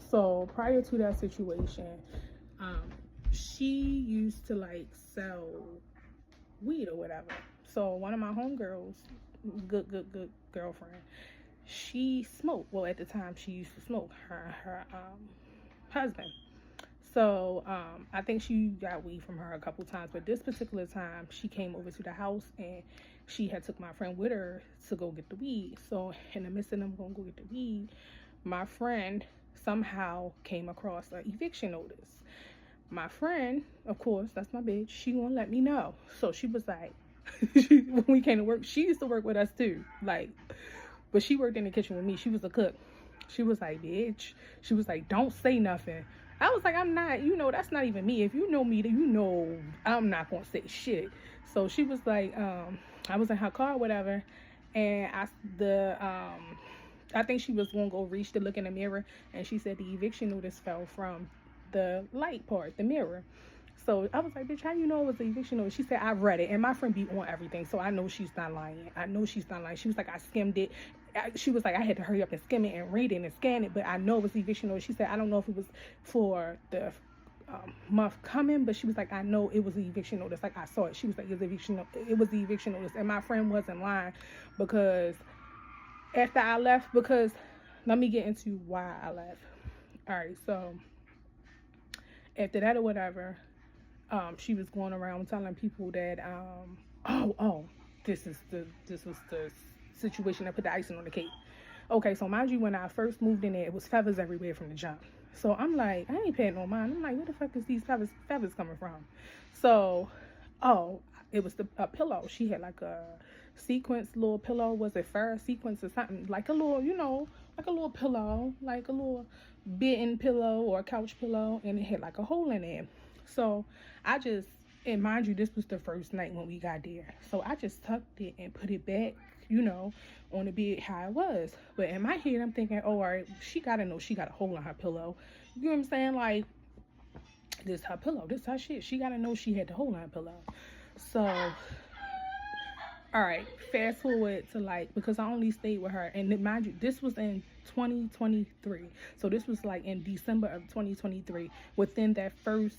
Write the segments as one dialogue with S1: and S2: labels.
S1: So prior to that situation, um, she used to like sell weed or whatever. So one of my homegirls, good girlfriend, she smoked. Well, at the time she used to smoke. Her husband. So I think she got weed from her a couple times, but this particular time she came over to the house and she had took my friend with her to go get the weed. So in the midst of them going to go get the weed, my friend somehow came across an eviction notice. My friend, of course, that's my bitch, she won't let me know. So she was like, when we came to work, she used to work with us too. Like, but she worked in the kitchen with me. She was a cook. She was like, bitch. She was like, don't say nothing. I was like, I'm not, that's not even me. If you know me, you know I'm not gonna say shit. So she was like, I was in her car or whatever, and I think she was gonna go reach to look in the mirror, and she said the eviction notice fell from the light part, the mirror. So I was like, bitch, how you know it was an eviction notice? She said, I read it. And my friend be on everything. So I know she's not lying. I know she's not lying. She was like, I skimmed it. She was like, I had to hurry up and skim it and read it and scan it. But I know it was eviction notice. She said, I don't know if it was for the month coming. But she was like, I know it was the eviction notice. Like, I saw it. She was like, it was the eviction notice. And my friend wasn't lying, because after I left, because let me get into why I left. All right. So after that or whatever, she was going around telling people that this was the situation that put the icing on the cake. Okay, so mind you, when I first moved in there, it was feathers everywhere from the jump. So I'm like, I ain't paying no mind. I'm like, where the fuck is these feathers coming from? So, it was a pillow. She had like a sequence little pillow. Was it fur sequence or something? Like a little, like a little pillow, like a little bitten pillow or a couch pillow, and it had like a hole in it. So and mind you, this was the first night when we got there. So I just tucked it and put it back, on the bed how it was. But in my head, I'm thinking, oh, all right, she got to know she got a hole in her pillow. You know what I'm saying? Like, this her pillow, this her shit. She got to know she had the hole in her pillow. So, all right, fast forward to like, because I only stayed with her. And mind you, this was in 2023. So this was like in December of 2023. Within that first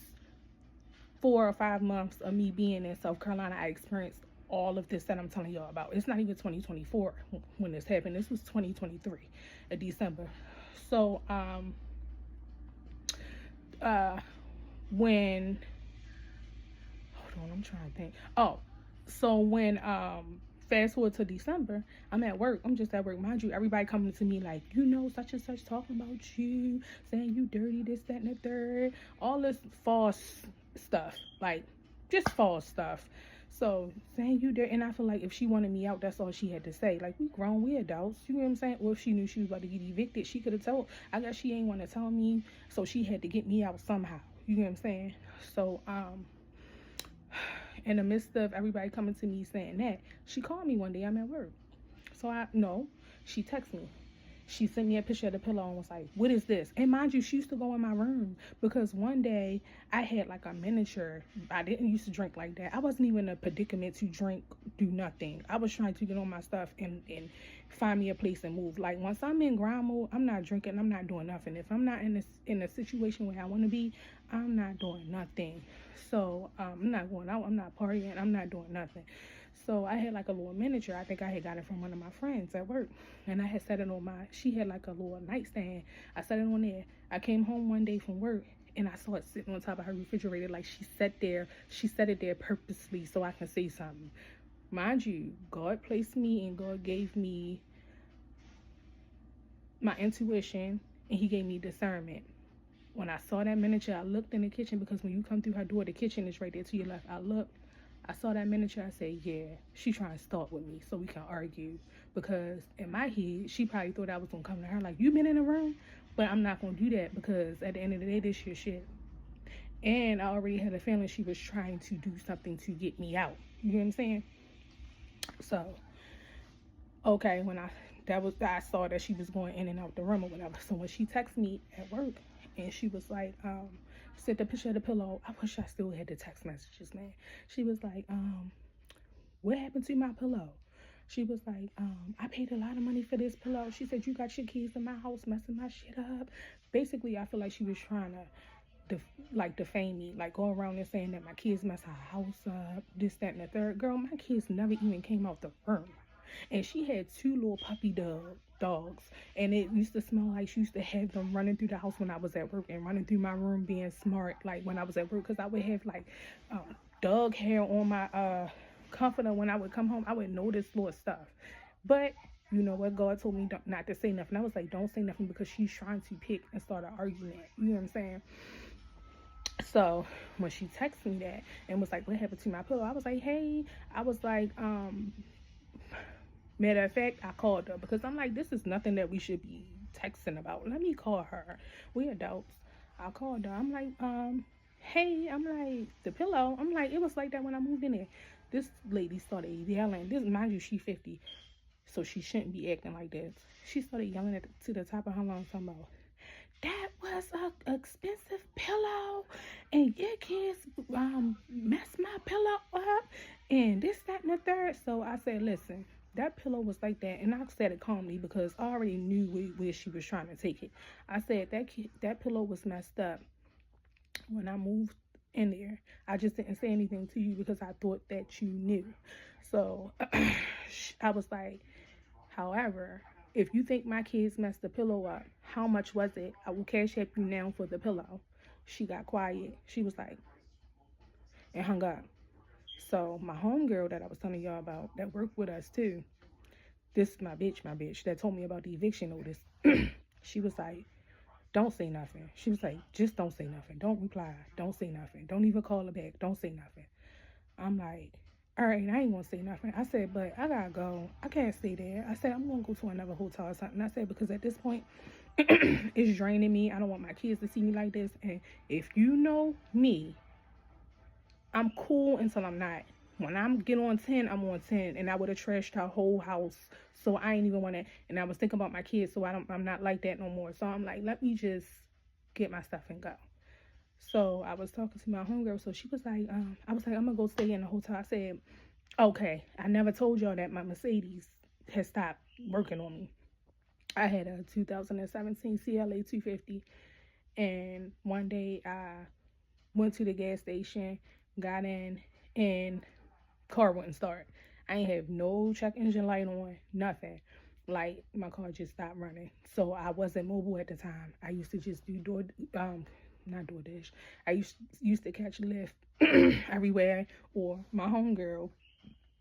S1: 4 or 5 months of me being in South Carolina, I experienced all of this that I'm telling y'all about. It's not even 2024 when this happened. This was 2023 in December. So when hold on, I'm trying to think. So when fast forward to December, I'm at work. I'm just at work. Mind you, everybody coming to me like, such and such talking about you, saying you dirty, this, that, and the third. All this false stuff, like just false stuff. So saying you there, and I feel like if she wanted me out, that's all she had to say. Like, we grown, we adults, you know what I'm saying? Or if she knew she was about to get evicted, she could have told. I guess she ain't want to tell me, so she had to get me out somehow. You know what I'm saying? So in the midst of everybody coming to me saying that, she called me one day. I'm at work, so she texted me. She sent me a picture of the pillow and was like, what is this? And mind you, she used to go in my room, because one day I had like a miniature. I didn't used to drink like that. I wasn't even in a predicament to drink, do nothing. I was trying to get on my stuff and find me a place and move. Like, once I'm in grind mode, I'm not drinking, I'm not doing nothing. If I'm not in a situation where I want to be, I'm not doing nothing. So I'm not going out, I'm not partying, I'm not doing nothing. So I had like a little miniature. I think I had got it from one of my friends at work. And I had set it on she had like a little nightstand. I set it on there. I came home one day from work and I saw it sitting on top of her refrigerator. Like, she set it there purposely so I can say something. Mind you, God placed me and God gave me my intuition, and he gave me discernment. When I saw that miniature, I looked in the kitchen, because when you come through her door, the kitchen is right there to your left. I looked. I saw that miniature. I said, yeah, she trying to start with me so we can argue. Because in my head, she probably thought I was going to come to her like, you been in the room? But I'm not going to do that, because at the end of the day, this your shit. And I already had a feeling she was trying to do something to get me out. You know what I'm saying? So, okay, I saw that she was going in and out the room or whatever. So when she texted me at work and she was like, sent the picture of the pillow. I wish I still had the text messages, man. She was like, what happened to my pillow? She was like, I paid a lot of money for this pillow. She said, you got your keys in my house messing my shit up. Basically, I feel like she was trying to defame me, like go around and saying that my kids mess her house up, this, that, and the third. Girl, my kids never even came out the room. And she had two little puppy dogs, and it used to smell like she used to have them running through the house when I was at work and running through my room being smart, like when I was at work, because I would have like dog hair on my comforter. When I would come home, I would notice little stuff. But you know what, God told me not to say nothing. I was like, don't say nothing, because she's trying to pick and start an argument, you know what I'm saying? So when she texted me that and was like, what happened to my pillow, I was like, hey, I was like, matter of fact, I called her, because I'm like, this is nothing that we should be texting about. Let me call her. We adults. I called her. I'm like, hey, I'm like, the pillow. I'm like, it was like that when I moved in there. This lady started yelling. This, mind you, she 50, so she shouldn't be acting like this. She started yelling to the top of her lungs, talking about, that was a expensive pillow, and your kids messed my pillow up, and this, that, and the third. So I said, listen, that pillow was like that, and I said it calmly because I already knew where she was trying to take it. I said that pillow was messed up when I moved in there. I just didn't say anything to you because I thought that you knew. So I was like, however, if you think my kids messed the pillow up, how much was it? I will cash app you now for the pillow. She got quiet. She was like, and hung up. So my homegirl that I was telling y'all about, that worked with us too, this is my bitch, that told me about the eviction notice. She was like, don't say nothing. She was like, just don't say nothing. Don't reply. Don't say nothing. Don't even call her back. Don't say nothing. I'm like, all right, I ain't gonna say nothing. I said, but I gotta go. I can't stay there. I said, I'm gonna go to another hotel or something. I said, because at this point, it's draining me. I don't want my kids to see me like this. And if you know me, I'm cool until I'm not. When I'm get on 10, I'm on 10. And I would have trashed her whole house. So I ain't even want to. And I was thinking about my kids, so I'm not like that no more. So I'm like, let me just get my stuff and go. So I was talking to my homegirl. So she was like, I was like, I'm gonna go stay in the hotel. I said, okay. I never told y'all that my Mercedes has stopped working on me. I had a 2017 CLA 250, and one day I went to the gas station, got in, and car wouldn't start. I ain't have no check engine light on, nothing. Like, my car just stopped running. So I wasn't mobile at the time. I used to just do not DoorDash. I used to catch Lyft everywhere, or my homegirl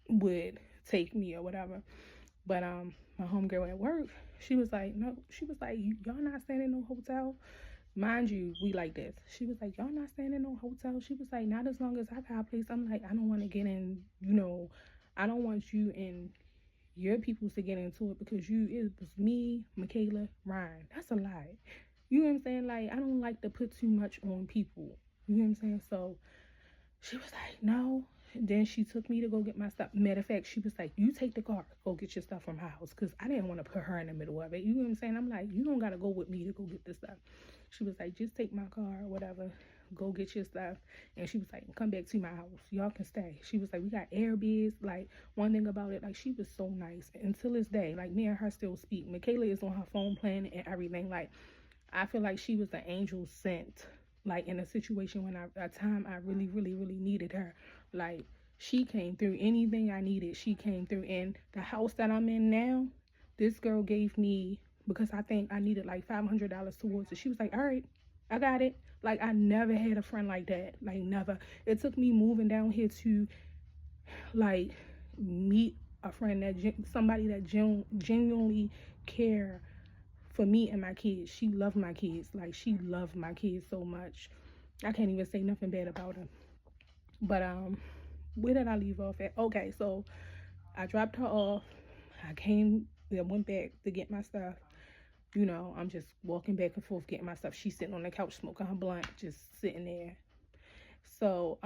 S1: would take me or whatever. But my homegirl at work, she was like, no, she was like, y'all not staying in no hotel. Mind you, we like this. She was like, y'all not staying in no hotel. She was like, not as long as I got a place. I'm like, I don't want to get in, I don't want you and your peoples to get into it, because it was me, Michaela, Ryan. That's a lie. You know what I'm saying? Like, I don't like to put too much on people. You know what I'm saying? So she was like, no. Then she took me to go get my stuff. Matter of fact, she was like, you take the car, go get your stuff from her house, because I didn't want to put her in the middle of it. You know what I'm saying? I'm like, you don't got to go with me to go get this stuff. She was like, just take my car or whatever, go get your stuff. And she was like, come back to my house, y'all can stay. She was like, we got Airbnbs. Like, one thing about it, like, she was so nice. Until this day, like, me and her still speak. Michaela is on her phone plan and everything. Like, I feel like she was an angel sent, like, in a situation when a time I really, really, really needed her. Like, she came through. Anything I needed, she came through. And the house that I'm in now, this girl gave me, because I think I needed like $500 towards it. She was like, all right, I got it. Like, I never had a friend like that. Like, never. It took me moving down here to, like, meet a friend, somebody that genuinely care for me and my kids. She loved my kids. Like, she loved my kids so much. I can't even say nothing bad about her. But where did I leave off at? Okay, so I dropped her off. I went back to get my stuff. I'm just walking back and forth getting my stuff. She's sitting on the couch smoking her blunt, just sitting there. So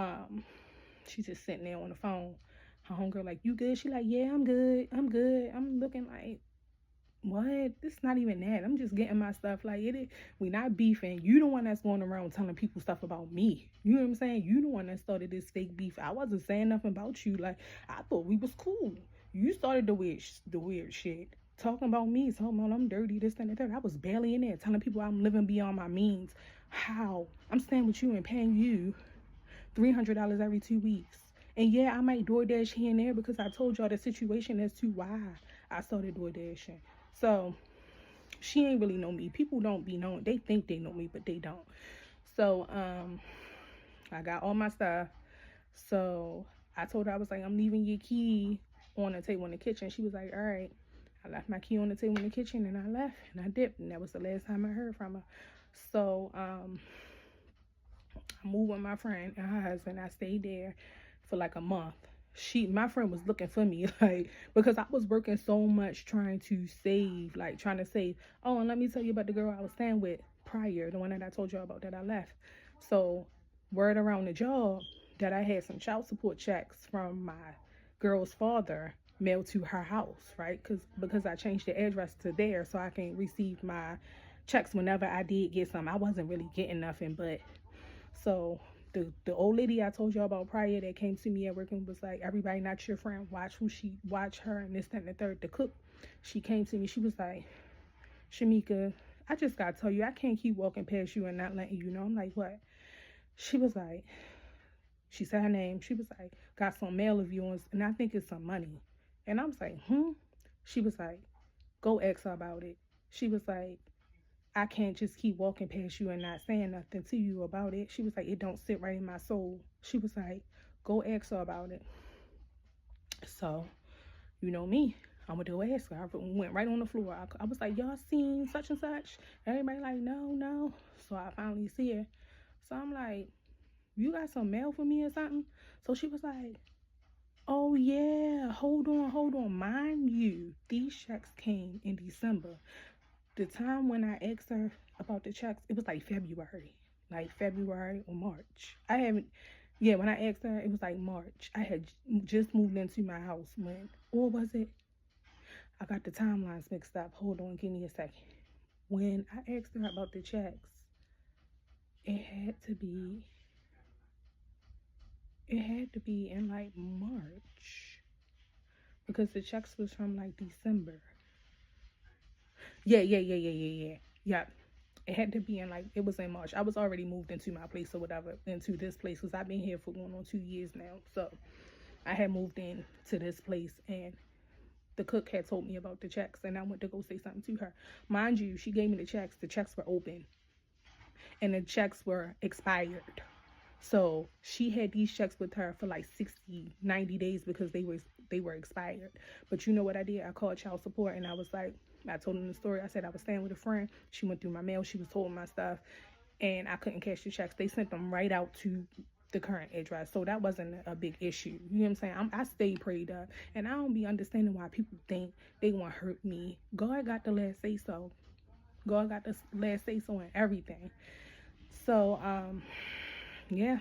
S1: she's just sitting there on the phone. Her homegirl like, you good? She like, yeah, I'm good. I'm looking like, what? It's not even that. I'm just getting my stuff. Like, we not beefing. You the one that's going around telling people stuff about me. You know what I'm saying? You the one that started this fake beef. I wasn't saying nothing about you. Like, I thought we was cool. You started the weird shit. Talking about me, talking about I'm dirty, this, and the third. I was barely in there telling people I'm living beyond my means. How? I'm staying with you and paying you $300 every 2 weeks. And yeah, I might DoorDash here and there because I told y'all the situation as to why I started DoorDashing. So she ain't really know me. People don't be knowing. They think they know me, but they don't. So I got all my stuff. So I told her, I was like, I'm leaving your key on the table in the kitchen. She was like, all right. I left my key on the table in the kitchen and I left and I dipped. And that was the last time I heard from her. So I moved with my friend and her husband. I stayed there for like a month. My friend was looking for me, like, because I was working so much trying to save. Oh, and let me tell you about the girl I was staying with prior, the one that I told you about that I left. So word around the job that I had some child support checks from my girl's father mailed to her house, right? Because I changed the address to there so I can receive my checks whenever I did get some. I wasn't really getting nothing, but so the old lady I told y'all about prior that came to me at work and was like, everybody not your friend, watch her and this, that, and the third. The cook, she came to me, she was like, Shamika, I just gotta tell you, I can't keep walking past you and not letting you know. I'm like, what? She was like, she said her name, she was like, got some mail of yours and I think it's some money. And I was like, She was like, go ask her about it. She was like, I can't just keep walking past you and not saying nothing to you about it. She was like, it don't sit right in my soul. She was like, go ask her about it. So, you know me, I'm gonna go ask her. I went right on the floor. I was like, y'all seen such and such? Everybody like, no. So I finally see her. So I'm like, you got some mail for me or something? So she was like, oh yeah, hold on. Mind you, these checks came in December. The time when I asked her about the checks, it was like February or March. When I asked her, it was like March. I had just moved into my house or was it? I got the timelines mixed up. Hold on, give me a second. When I asked her about the checks, it had to be in like March because the checks was from like December. Yeah. Yep. It had to be it was in March. I was already moved into my place or whatever, into this place, because I've been here for going on 2 years now. So I had moved in to this place and the cook had told me about the checks and I went to go say something to her. Mind you, she gave me the checks. The checks were open and the checks were expired. So she had these checks with her for like 60, 90 days because they were expired. But you know what I did? I called child support and I was like, I told them the story. I said I was staying with a friend. She went through my mail. She was holding my stuff and I couldn't cash the checks. They sent them right out to the current address. So that wasn't a big issue. You know what I'm saying? I stayed prayed up and I don't be understanding why people think they want to hurt me. God got the last say so. God got the last say so in everything. So, yeah.